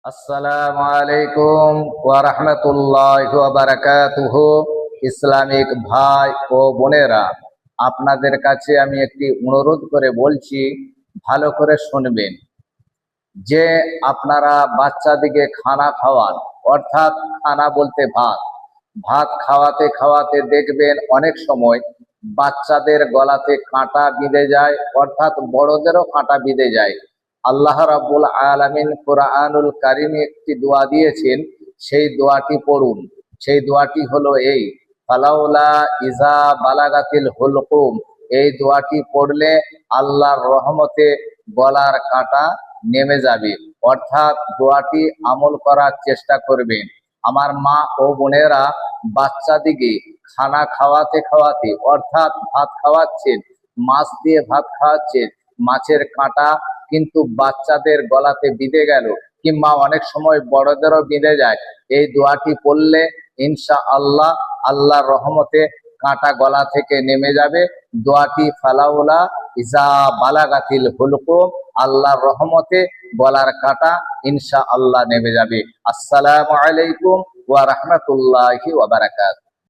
আসসালামু আলাইকুম ওয়া রাহমাতুল্লাহি ওয়া বারাকাতুহু। ইসলামিক ভাই ও বোনেরা, আপনাদের কাছে আমি একটি অনুরোধ করে বলছি, ভালো করে শুনবেন। যে আপনারা বাচ্চাদিকে খানা খাওয়ান, অর্থাৎ খানা বলতে ভাত, ভাত খাওয়াতে খাওয়াতে দেখবেন অনেক সময় বাচ্চাদের গলাতে কাঁটা বিঁধে যায়, অর্থাৎ বড়দেরও কাঁটা বিঁধে যায়। আল্লাহ রাব্বুল আলামিন কুরআনুল কারিমে একটি দোয়া দিয়েছেন, সেই দোয়াটি পড়ুন। সেই দোয়াটি হলো এই, ফালাউলা ইজা বালাগাতিল হুলকুম। এই দোয়াটি পড়লে আল্লাহর রহমতে গলার কাঁটা নেমে যাবে। অর্থাৎ দোয়াটি আমল করার চেষ্টা করবেন। আমার মা ও বোনেরা, বাচ্চাদিকে খানা খাওয়াতে খাওয়াতে, অর্থাৎ ভাত খাওয়াচ্ছেন, মাছ দিয়ে ভাত খাওয়াচ্ছেন, মাছের কাঁটা কিন্তু বাচ্চাদের গলাতে বিঁধে গেল, কিংবা অনেক সময় বড়দেরও বিঁধে যায়। এই দোয়াটি পড়লে ইনশা আল্লাহ আল্লাহর রহমতে কাঁটা গলা থেকে নেমে যাবে। দোয়াটি ফালাউলা ইজা বালাগাতিল হুলকুম, আল্লাহর রহমতে গলার কাঁটা ইনশা আল্লাহ নেমে যাবে। আসসালামু আলাইকুম ওয়া রাহমাতুল্লাহি ওয়া বারাকাতুহু।